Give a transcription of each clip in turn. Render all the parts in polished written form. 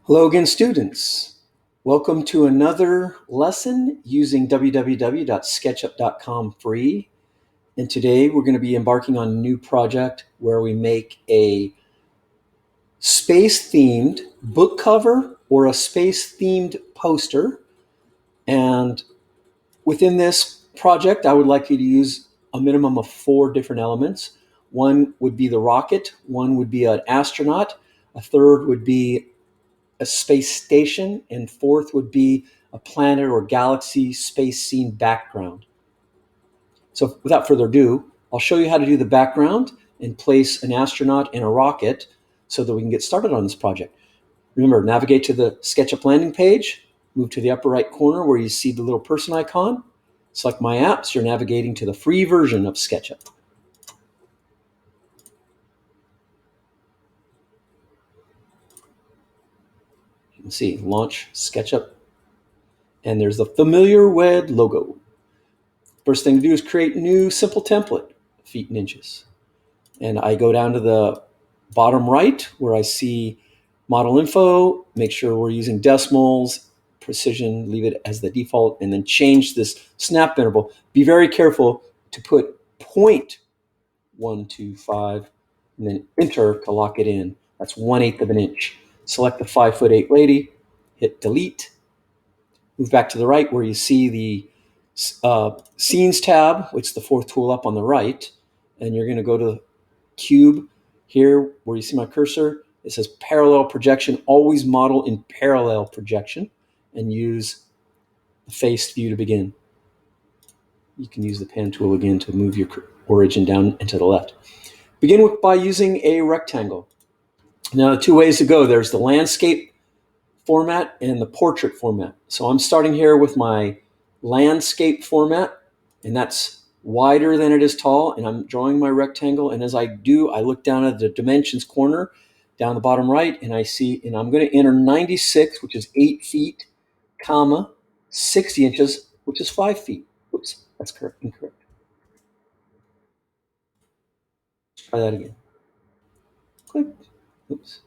Hello again, students. Welcome to another lesson using www.sketchup.com free. And today we're going to be embarking on a new project where we make a space-themed book cover or a space-themed poster. And within this project, I would like you to use a minimum of 4 different elements. One would be the rocket, one would be an astronaut, a third would be a space station, and fourth would be a planet or galaxy space scene background. So without further ado, I'll show you how to do the background and place an astronaut and a rocket so that we can get started on this project. Remember, navigate to the SketchUp landing page, move to the upper right corner where you see the little person icon, select My Apps. You're navigating to the free version of SketchUp. You can see Launch SketchUp, and there's the familiar red logo. First thing to do is create new simple template, feet and inches. And I go down to the bottom right where I see model info, make sure we're using decimals, precision, leave it as the default, and then change this snap interval. Be very careful to put 0.125 and then enter to lock it in. That's 1/8 of an inch. Select the 5'8" lady, hit delete, move back to the right where you see the Scenes tab, which is the fourth tool up on the right, and you're going to go to cube here where you see my cursor. It says parallel projection. Always model in parallel projection and use the face view to begin. You can use the pen tool again to move your origin down and to the left. Begin by using a rectangle. Now, 2 ways to go. There's the landscape format and the portrait format. So I'm starting here with my landscape format, and that's wider than it is tall, and I'm drawing my rectangle. And as I do, I look down at the dimensions corner down the bottom right, and I see, and I'm going to enter 96, which is 8 feet, comma 60 inches, which is 5 feet. Oops, that's correct, incorrect. Try that again. Click. Oops.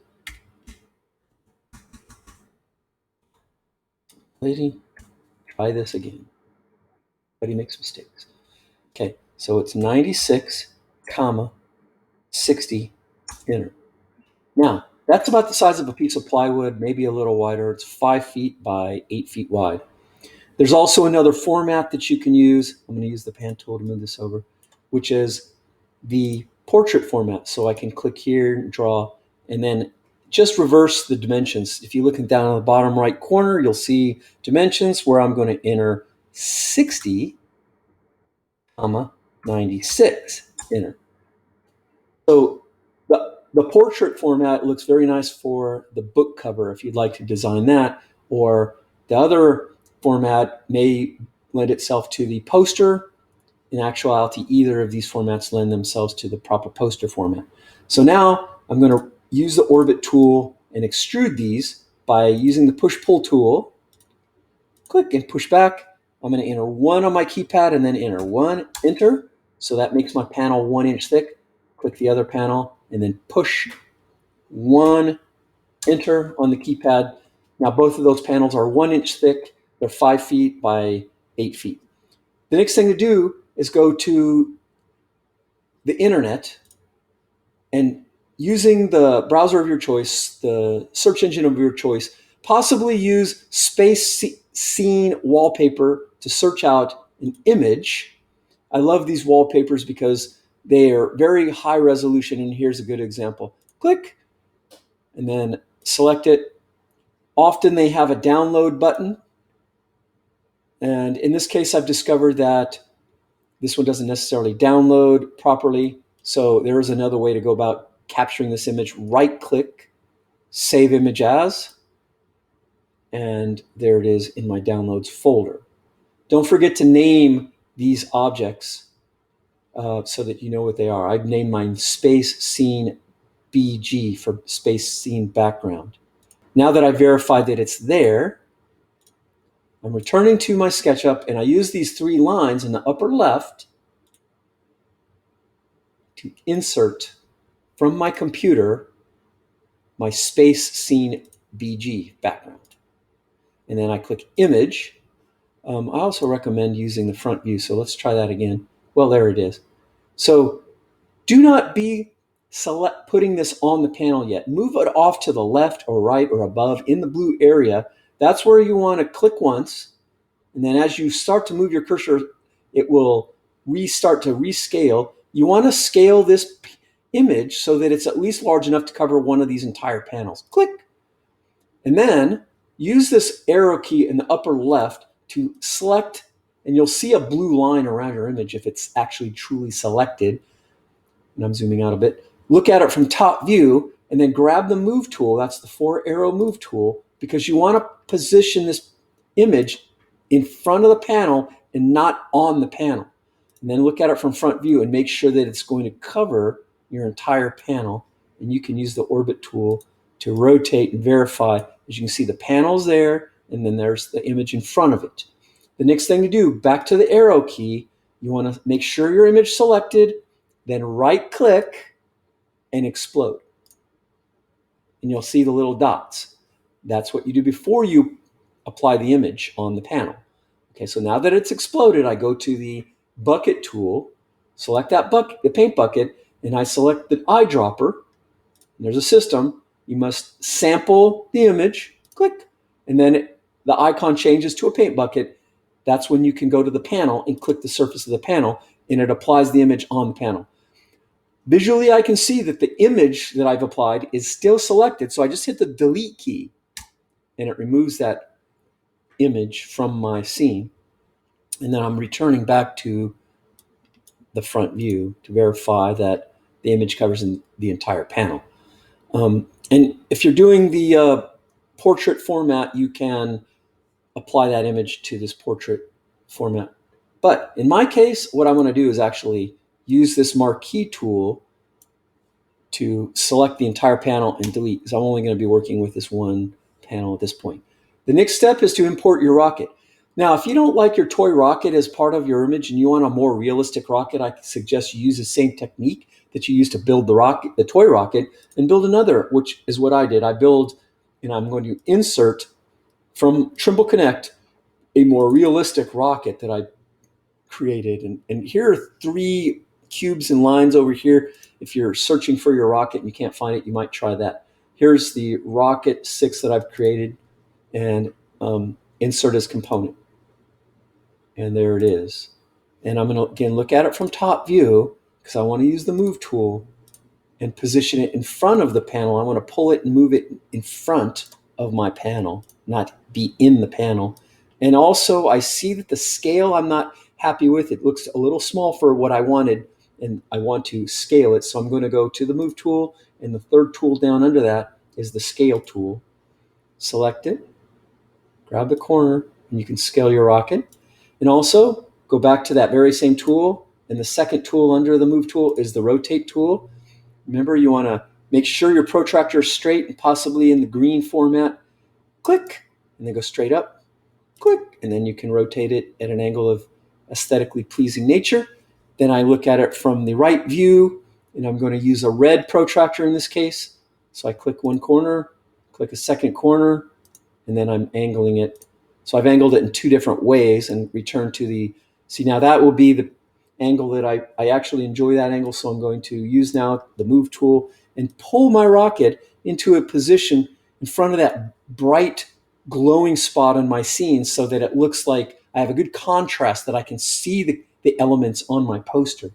Lady, try this again. But he makes mistakes. Okay, so it's 96, comma 60, enter. Now, that's about the size of a piece of plywood, maybe a little wider. It's 5 feet by 8 feet wide. There's also another format that you can use. I'm going to use the pen tool to move this over, which is the portrait format. So I can click here and draw, and then just reverse the dimensions. If you look down in the bottom right corner, you'll see dimensions where I'm going to enter 60, comma 96, enter. So the portrait format looks very nice for the book cover if you'd like to design that, or the other format may lend itself to the poster. In actuality, either of these formats lend themselves to the proper poster format. So now I'm going to use the orbit tool and extrude these by using the push-pull tool. Click and push back. I'm going to enter 1 on my keypad and then enter 1, enter. So that makes my panel 1 inch thick. Click the other panel and then push 1, enter on the keypad. Now both of those panels are 1 inch thick. They're 5 feet by 8 feet. The next thing to do is go to the internet and using the browser of your choice, the search engine of your choice, possibly use space scene wallpaper to search out an image. I love these wallpapers because they are very high resolution, and here's a good example. Click, and then select it. Often they have a download button, and in this case I've discovered that this one doesn't necessarily download properly, so there is another way to go about capturing this image. Right-click, Save Image As, and there it is in my Downloads folder. Don't forget to name these objects so that you know what they are. I've named mine Space Scene BG for Space Scene Background. Now that I've verified that it's there, I'm returning to my SketchUp, and I use these 3 lines in the upper left to insert from my computer my space scene BG background. And then I click image. I also recommend using the front view. So let's try that again. Well, there it is. So do not be putting this on the panel yet. Move it off to the left or right or above in the blue area. That's where you want to click once. And then as you start to move your cursor, it will restart to rescale. You want to scale this image so that it's at least large enough to cover one of these entire panels. Click. And then use this arrow key in the upper left to select, and you'll see a blue line around your image if it's actually truly selected. And I'm zooming out a bit. Look at it from top view and then grab the move tool. That's the 4-arrow move tool, because you want to position this image in front of the panel and not on the panel. And then look at it from front view and make sure that it's going to cover your entire panel. And you can use the orbit tool to rotate and verify. As you can see, the panel's there, and then there's the image in front of it. The next thing to do, back to the arrow key, you want to make sure your image selected, then right click and explode. And you'll see the little dots. That's what you do before you apply the image on the panel. Okay, so now that it's exploded, I go to the bucket tool, select that bucket, the paint bucket, and I select the eyedropper. And there's a system. You must sample the image, click, and then the icon changes to a paint bucket. That's when you can go to the panel and click the surface of the panel, and it applies the image on the panel. Visually, I can see that the image that I've applied is still selected, so I just hit the delete key, and it removes that image from my scene. And then I'm returning back to the front view to verify that the image covers the entire panel. And if you're doing the portrait format, you can apply that image to this portrait format. But in my case, what I want to do is actually use this marquee tool to select the entire panel and delete, because I'm only going to be working with this one panel at this point. The next step is to import your rocket. Now, if you don't like your toy rocket as part of your image and you want a more realistic rocket, I suggest you use the same technique that you use to build the toy rocket, and build another, which is what I did. I build, and I'm going to insert from Trimble Connect a more realistic rocket that I created. And here are 3 cubes and lines over here. If you're searching for your rocket and you can't find it, you might try that. Here's the rocket 6 that I've created, and insert as component. And there it is. And I'm going to, again, look at it from top view, because I want to use the move tool and position it in front of the panel. I want to pull it and move it in front of my panel, not be in the panel. And also, I see that the scale I'm not happy with. It looks a little small for what I wanted, and I want to scale it. So I'm going to go to the move tool, and the third tool down under that is the scale tool. Select it, grab the corner, and you can scale your rocket. And also, go back to that very same tool, and the second tool under the move tool is the rotate tool. Remember, you want to make sure your protractor is straight and possibly in the green format. Click, and then go straight up. Click, and then you can rotate it at an angle of aesthetically pleasing nature. Then I look at it from the right view, and I'm going to use a red protractor in this case. So I click one corner, click a second corner, and then I'm angling it. So I've angled it in 2 different ways and return to the, see, now that will be the angle that I actually enjoy that angle. So I'm going to use now the move tool and pull my rocket into a position in front of that bright glowing spot on my scene, so that it looks like I have a good contrast, that I can see the elements on my poster.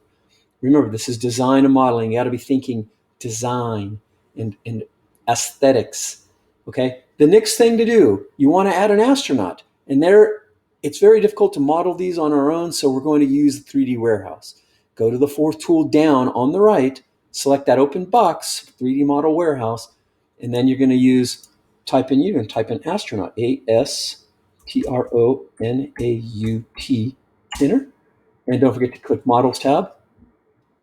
Remember, this is design and modeling. You got to be thinking design and aesthetics. Okay. The next thing to do, you want to add an astronaut, and there, it's very difficult to model these on our own. So we're going to use the 3D warehouse. Go to the 4th tool down on the right, select that open box, 3D model warehouse, and then you're going to type in astronaut, ASTRONAUT, enter. And don't forget to click models tab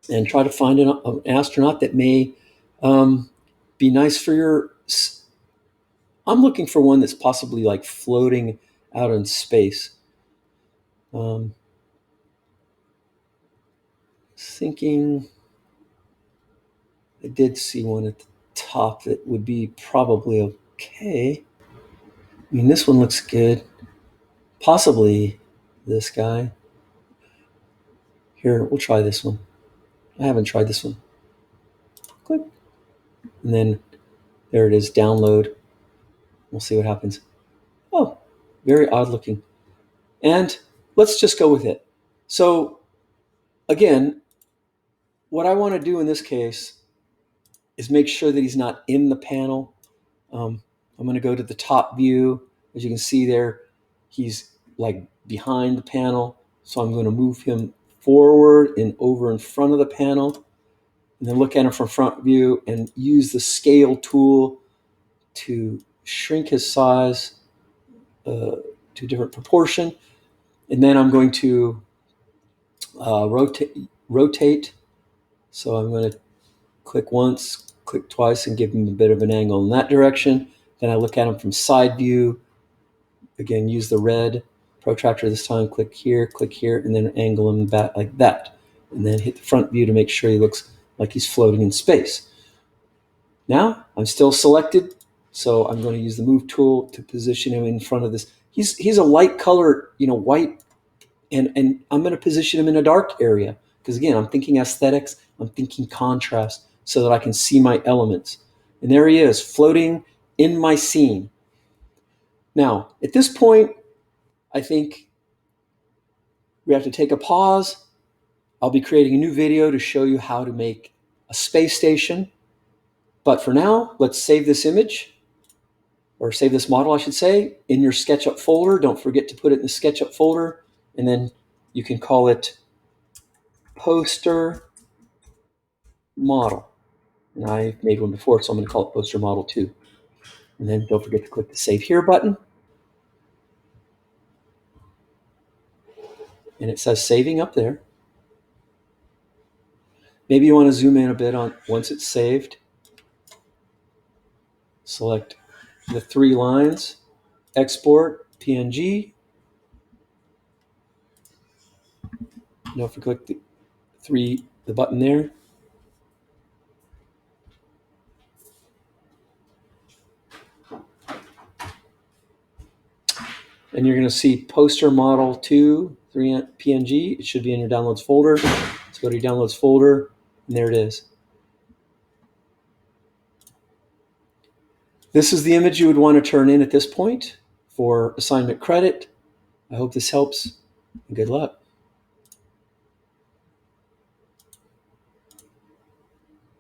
and try to find an astronaut that may be nice for your. I'm looking for one that's possibly like floating out in space. Thinking I did see one at the top that would be probably Okay. I mean, this one looks good. Possibly this guy. Here, we'll try this one. I haven't tried this one. Click. And then there it is, download. We'll see what happens. Oh, very odd looking. And let's just go with it. So again, what I want to do in this case is make sure that he's not in the panel. I'm going to go to the top view. As you can see there, he's like behind the panel. So I'm going to move him forward and over in front of the panel, and then look at him from front view and use the scale tool to shrink his size to a different proportion. And then I'm going to rotate. So I'm going to click once, click twice, and give him a bit of an angle in that direction. Then I look at him from side view. Again, use the red protractor this time. Click here, and then angle him back like that. And then hit the front view to make sure he looks like he's floating in space. Now I'm still selected, so I'm going to use the move tool to position him in front of this. He's a light color, white, and I'm going to position him in a dark area because again, I'm thinking aesthetics, I'm thinking contrast, so that I can see my elements. And there he is, floating in my scene. Now, at this point, I think we have to take a pause. I'll be creating a new video to show you how to make a space station. But for now, let's save this image, or save this model, I should say, in your Sketchup folder. Don't forget to put it in the Sketchup folder, and then you can call it poster model. And I made one before, so I'm going to call it poster model 2. And then don't forget to click the Save Here button. And it says saving up there. Maybe you want to zoom in a bit on once it's saved. Select the 3 lines, export PNG. Don't forget the button there. And you're going to see poster model 2, 3 PNG. It should be in your downloads folder. Let's go to your downloads folder, and there it is. This is the image you would want to turn in at this point for assignment credit. I hope this helps, and good luck.